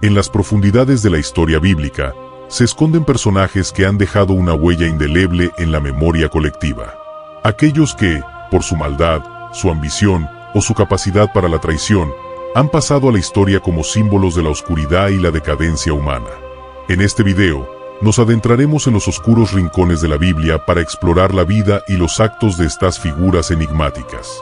En las profundidades de la historia bíblica, se esconden personajes que han dejado una huella indeleble en la memoria colectiva. Aquellos que, por su maldad, su ambición o su capacidad para la traición, han pasado a la historia como símbolos de la oscuridad y la decadencia humana. En este video, nos adentraremos en los oscuros rincones de la Biblia para explorar la vida y los actos de estas figuras enigmáticas.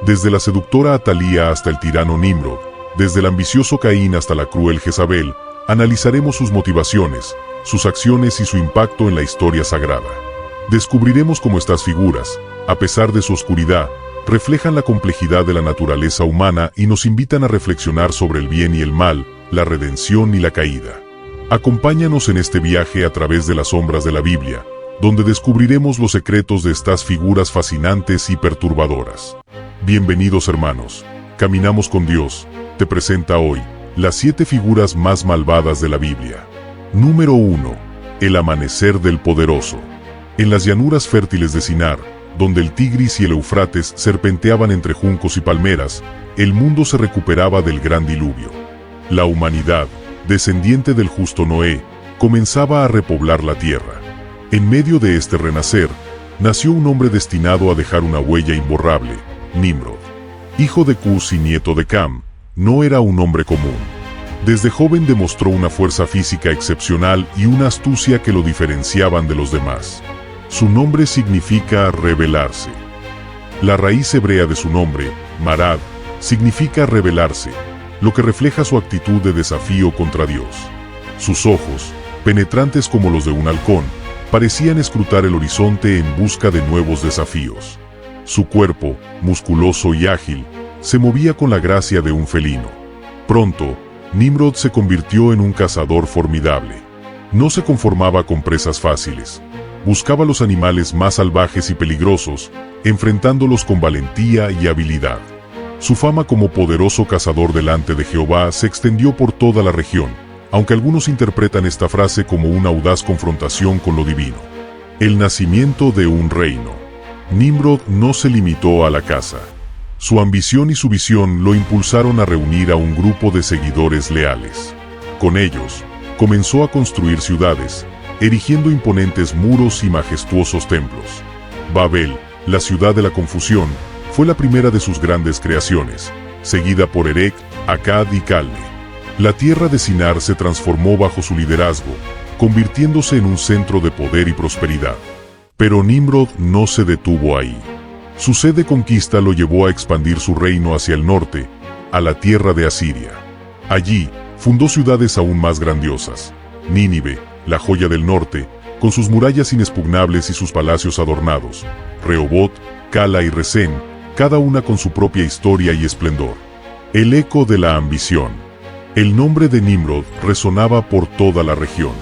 Desde la seductora Atalía hasta el tirano Nimrod, desde el ambicioso Caín hasta la cruel Jezabel, analizaremos sus motivaciones, sus acciones y su impacto en la historia sagrada. Descubriremos cómo estas figuras, a pesar de su oscuridad, reflejan la complejidad de la naturaleza humana y nos invitan a reflexionar sobre el bien y el mal, la redención y la caída. Acompáñanos en este viaje a través de las sombras de la Biblia, donde descubriremos los secretos de estas figuras fascinantes y perturbadoras. Bienvenidos hermanos, Caminamos con Dios, te presenta hoy las 7 figuras más malvadas de la Biblia. Número 1. El amanecer del poderoso. En las llanuras fértiles de Sinar, donde el Tigris y el Éufrates serpenteaban entre juncos y palmeras, el mundo se recuperaba del gran diluvio. La humanidad, descendiente del justo Noé, comenzaba a repoblar la tierra. En medio de este renacer, nació un hombre destinado a dejar una huella imborrable, Nimrod. Hijo de Cus y nieto de Cam, no era un hombre común. Desde joven demostró una fuerza física excepcional y una astucia que lo diferenciaban de los demás. Su nombre significa rebelarse. La raíz hebrea de su nombre, Marad, significa rebelarse, lo que refleja su actitud de desafío contra Dios. Sus ojos, penetrantes como los de un halcón, parecían escrutar el horizonte en busca de nuevos desafíos. Su cuerpo, musculoso y ágil, se movía con la gracia de un felino. Pronto, Nimrod se convirtió en un cazador formidable. No se conformaba con presas fáciles. Buscaba los animales más salvajes y peligrosos, enfrentándolos con valentía y habilidad. Su fama como poderoso cazador delante de Jehová se extendió por toda la región, aunque algunos interpretan esta frase como una audaz confrontación con lo divino. El nacimiento de un reino. Nimrod no se limitó a la caza. Su ambición y su visión lo impulsaron a reunir a un grupo de seguidores leales. Con ellos, comenzó a construir ciudades, erigiendo imponentes muros y majestuosos templos. Babel, la ciudad de la confusión, fue la primera de sus grandes creaciones, seguida por Erech, Akkad y Calne. La tierra de Sinar se transformó bajo su liderazgo, convirtiéndose en un centro de poder y prosperidad. Pero Nimrod no se detuvo ahí. Su sed de conquista lo llevó a expandir su reino hacia el norte, a la tierra de Asiria. Allí, fundó ciudades aún más grandiosas. Nínive, la joya del norte, con sus murallas inexpugnables y sus palacios adornados. Rehobot, Cala y Resén, cada una con su propia historia y esplendor. El eco de la ambición. El nombre de Nimrod resonaba por toda la región.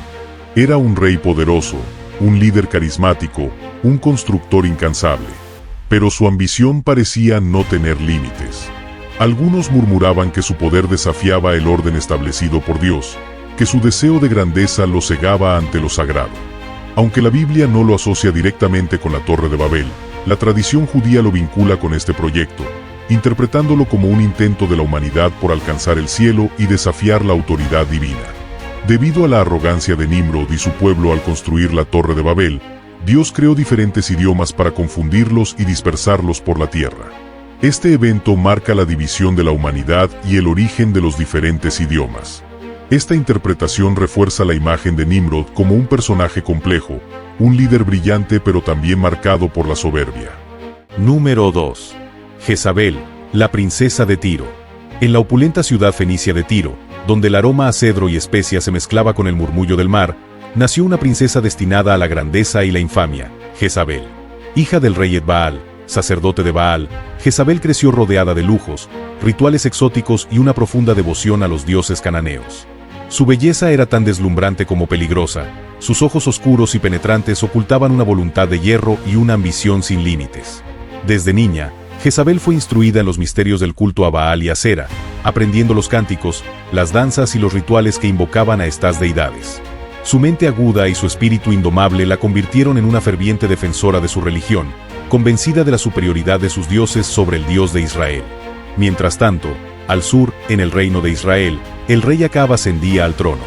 Era un rey poderoso, un líder carismático, un constructor incansable. Pero su ambición parecía no tener límites. Algunos murmuraban que su poder desafiaba el orden establecido por Dios, que su deseo de grandeza lo cegaba ante lo sagrado. Aunque la Biblia no lo asocia directamente con la Torre de Babel, la tradición judía lo vincula con este proyecto, interpretándolo como un intento de la humanidad por alcanzar el cielo y desafiar la autoridad divina. Debido a la arrogancia de Nimrod y su pueblo al construir la Torre de Babel, Dios creó diferentes idiomas para confundirlos y dispersarlos por la tierra. Este evento marca la división de la humanidad y el origen de los diferentes idiomas. Esta interpretación refuerza la imagen de Nimrod como un personaje complejo, un líder brillante pero también marcado por la soberbia. Número 2. Jezabel, la princesa de Tiro. En la opulenta ciudad fenicia de Tiro, donde el aroma a cedro y especia se mezclaba con el murmullo del mar, nació una princesa destinada a la grandeza y la infamia, Jezabel. Hija del rey Etbaal, sacerdote de Baal, Jezabel creció rodeada de lujos, rituales exóticos y una profunda devoción a los dioses cananeos. Su belleza era tan deslumbrante como peligrosa, sus ojos oscuros y penetrantes ocultaban una voluntad de hierro y una ambición sin límites. Desde niña, Jezabel fue instruida en los misterios del culto a Baal y Asera, aprendiendo los cánticos, las danzas y los rituales que invocaban a estas deidades. Su mente aguda y su espíritu indomable la convirtieron en una ferviente defensora de su religión, convencida de la superioridad de sus dioses sobre el Dios de Israel. Mientras tanto, Al sur, en el reino de Israel, el rey Acab ascendía al trono.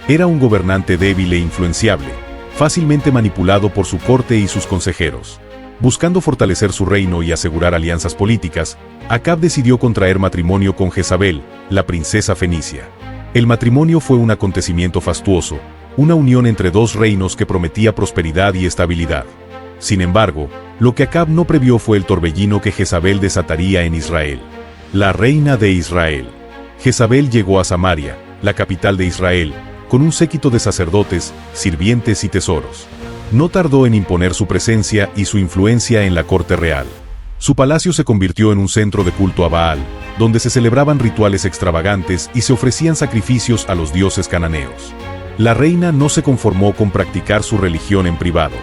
Era un gobernante débil e influenciable, fácilmente manipulado por su corte y sus consejeros. Buscando fortalecer su reino y asegurar alianzas políticas, Acab decidió contraer matrimonio con Jezabel, la princesa fenicia. El matrimonio fue un acontecimiento fastuoso, una unión entre dos reinos que prometía prosperidad y estabilidad. Sin embargo, lo que Acab no previó fue el torbellino que Jezabel desataría en Israel. La reina de Israel. Jezabel llegó a Samaria, la capital de Israel, con un séquito de sacerdotes, sirvientes y tesoros. No tardó en imponer su presencia y su influencia en la corte real. Su palacio se convirtió en un centro de culto a Baal, donde se celebraban rituales extravagantes y se ofrecían sacrificios a los dioses cananeos. La reina no se conformó con practicar su religión en privado.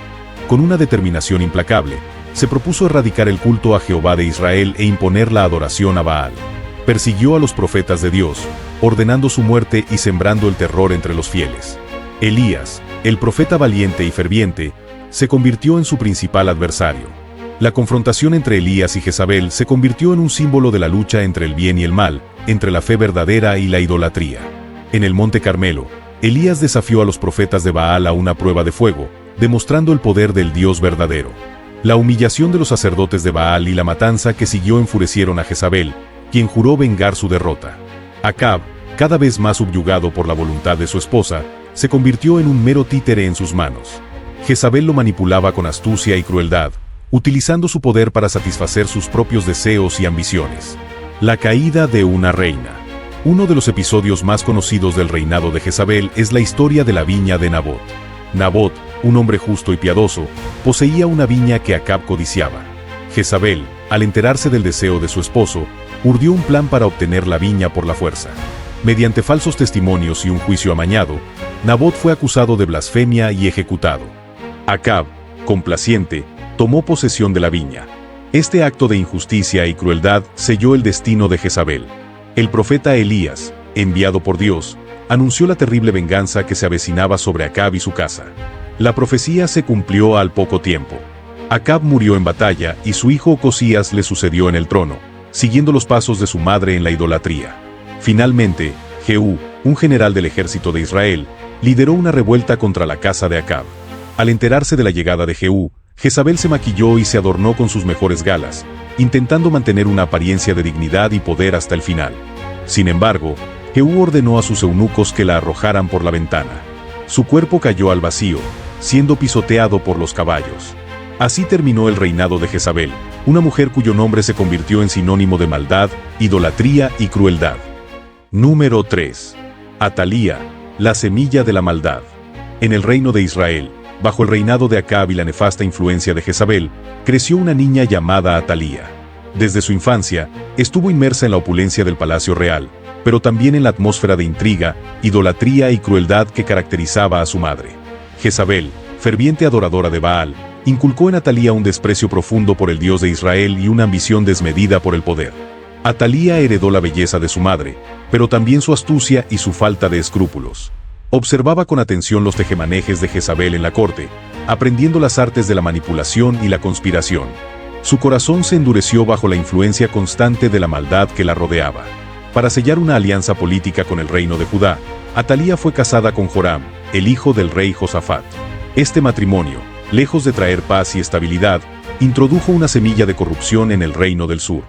Con una determinación implacable, se propuso erradicar el culto a Jehová de Israel e imponer la adoración a Baal. Persiguió a los profetas de Dios, ordenando su muerte y sembrando el terror entre los fieles. Elías, el profeta valiente y ferviente, se convirtió en su principal adversario. La confrontación entre Elías y Jezabel se convirtió en un símbolo de la lucha entre el bien y el mal, entre la fe verdadera y la idolatría. En el Monte Carmelo, Elías desafió a los profetas de Baal a una prueba de fuego, demostrando el poder del Dios verdadero. La humillación de los sacerdotes de Baal y la matanza que siguió enfurecieron a Jezabel, quien juró vengar su derrota. Acab, cada vez más subyugado por la voluntad de su esposa, se convirtió en un mero títere en sus manos. Jezabel lo manipulaba con astucia y crueldad, utilizando su poder para satisfacer sus propios deseos y ambiciones. La caída de una reina. Uno de los episodios más conocidos del reinado de Jezabel es la historia de la viña de Nabot. Nabot, un hombre justo y piadoso, poseía una viña que Acab codiciaba. Jezabel, al enterarse del deseo de su esposo, urdió un plan para obtener la viña por la fuerza. Mediante falsos testimonios y un juicio amañado, Nabot fue acusado de blasfemia y ejecutado. Acab, complaciente, tomó posesión de la viña. Este acto de injusticia y crueldad selló el destino de Jezabel. El profeta Elías, enviado por Dios, anunció la terrible venganza que se avecinaba sobre Acab y su casa. La profecía se cumplió al poco tiempo. Acab murió en batalla y su hijo Ocosías le sucedió en el trono, siguiendo los pasos de su madre en la idolatría. Finalmente, Jehú, un general del ejército de Israel, lideró una revuelta contra la casa de Acab. Al enterarse de la llegada de Jehú, Jezabel se maquilló y se adornó con sus mejores galas, intentando mantener una apariencia de dignidad y poder hasta el final. Sin embargo, Jehú ordenó a sus eunucos que la arrojaran por la ventana. Su cuerpo cayó al vacío, siendo pisoteado por los caballos. Así terminó el reinado de Jezabel, una mujer cuyo nombre se convirtió en sinónimo de maldad, idolatría y crueldad. Número 3. Atalía, la semilla de la maldad. En el reino de Israel, bajo el reinado de Acab y la nefasta influencia de Jezabel, creció una niña llamada Atalía. Desde su infancia, estuvo inmersa en la opulencia del palacio real, pero también en la atmósfera de intriga, idolatría y crueldad que caracterizaba a su madre. Jezabel, ferviente adoradora de Baal, inculcó en Atalía un desprecio profundo por el Dios de Israel y una ambición desmedida por el poder. Atalía heredó la belleza de su madre, pero también su astucia y su falta de escrúpulos. Observaba con atención los tejemanejes de Jezabel en la corte, aprendiendo las artes de la manipulación y la conspiración. Su corazón se endureció bajo la influencia constante de la maldad que la rodeaba. Para sellar una alianza política con el reino de Judá, Atalía fue casada con Joram, el hijo del rey Josafat. Este matrimonio, lejos de traer paz y estabilidad, introdujo una semilla de corrupción en el reino del sur.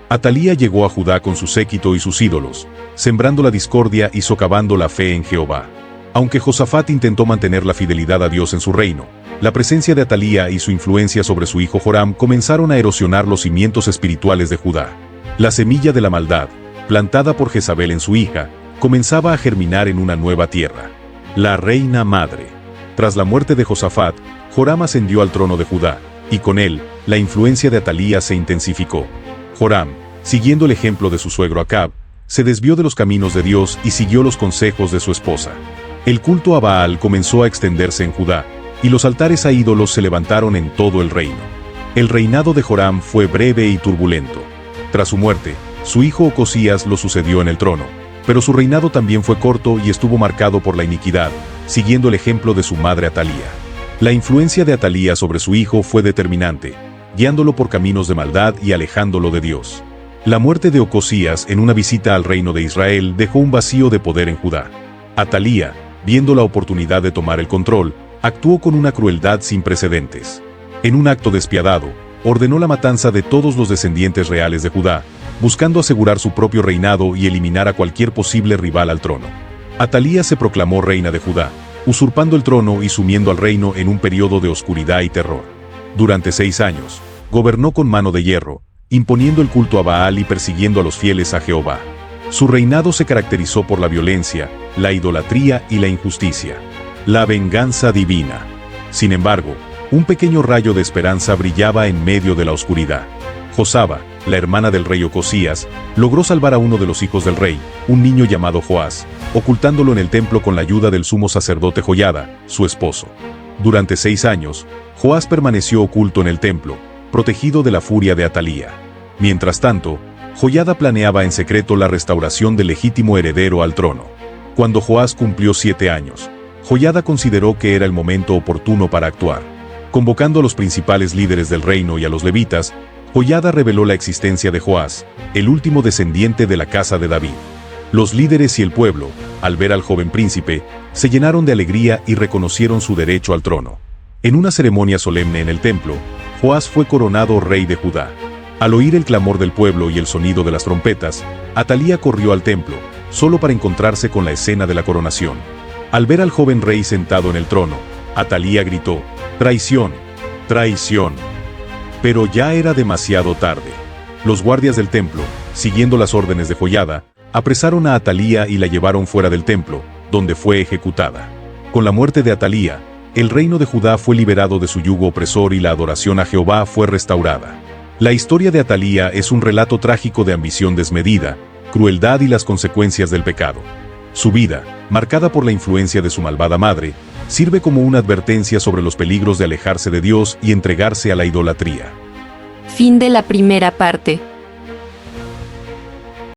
Atalía llegó a Judá con su séquito y sus ídolos, sembrando la discordia y socavando la fe en Jehová. Aunque Josafat intentó mantener la fidelidad a Dios en su reino, la presencia de Atalía y su influencia sobre su hijo Joram comenzaron a erosionar los cimientos espirituales de Judá. La semilla de la maldad, plantada por Jezabel en su hija, comenzaba a germinar en una nueva tierra. La reina madre. Tras la muerte de Josafat, Joram ascendió al trono de Judá, y con él, la influencia de Atalía se intensificó. Joram, siguiendo el ejemplo de su suegro Acab, se desvió de los caminos de Dios y siguió los consejos de su esposa. El culto a Baal comenzó a extenderse en Judá, y los altares a ídolos se levantaron en todo el reino. El reinado de Joram fue breve y turbulento. Tras su muerte, su hijo Ocosías lo sucedió en el trono, pero su reinado también fue corto y estuvo marcado por la iniquidad, siguiendo el ejemplo de su madre Atalía. La influencia de Atalía sobre su hijo fue determinante, guiándolo por caminos de maldad y alejándolo de Dios. La muerte de Ocosías en una visita al reino de Israel dejó un vacío de poder en Judá. Atalía, viendo la oportunidad de tomar el control, actuó con una crueldad sin precedentes. En un acto despiadado, ordenó la matanza de todos los descendientes reales de Judá, buscando asegurar su propio reinado y eliminar a cualquier posible rival al trono. Atalía se proclamó reina de Judá, usurpando el trono y sumiendo al reino en un periodo de oscuridad y terror. Durante 6 años, gobernó con mano de hierro, imponiendo el culto a Baal y persiguiendo a los fieles a Jehová. Su reinado se caracterizó por la violencia, la idolatría y la injusticia. La venganza divina. Sin embargo, un pequeño rayo de esperanza brillaba en medio de la oscuridad. Josaba, la hermana del rey Ocosías, logró salvar a uno de los hijos del rey, un niño llamado Joás, ocultándolo en el templo con la ayuda del sumo sacerdote Joiada, su esposo. Durante 6 años, Joás permaneció oculto en el templo, protegido de la furia de Atalía. Mientras tanto, Joiada planeaba en secreto la restauración del legítimo heredero al trono. Cuando Joás cumplió 7 años, Joiada consideró que era el momento oportuno para actuar. Convocando a los principales líderes del reino y a los levitas, Joiada reveló la existencia de Joás, el último descendiente de la casa de David. Los líderes y el pueblo, al ver al joven príncipe, se llenaron de alegría y reconocieron su derecho al trono. En una ceremonia solemne en el templo, Joás fue coronado rey de Judá. Al oír el clamor del pueblo y el sonido de las trompetas, Atalía corrió al templo, solo para encontrarse con la escena de la coronación. Al ver al joven rey sentado en el trono, Atalía gritó: «¡Traición! ¡Traición!». Pero ya era demasiado tarde. Los guardias del templo, siguiendo las órdenes de Joiada, apresaron a Atalía y la llevaron fuera del templo, donde fue ejecutada. Con la muerte de Atalía, el reino de Judá fue liberado de su yugo opresor y la adoración a Jehová fue restaurada. La historia de Atalía es un relato trágico de ambición desmedida, crueldad y las consecuencias del pecado. Su vida, marcada por la influencia de su malvada madre, sirve como una advertencia sobre los peligros de alejarse de Dios y entregarse a la idolatría. Fin de la primera parte.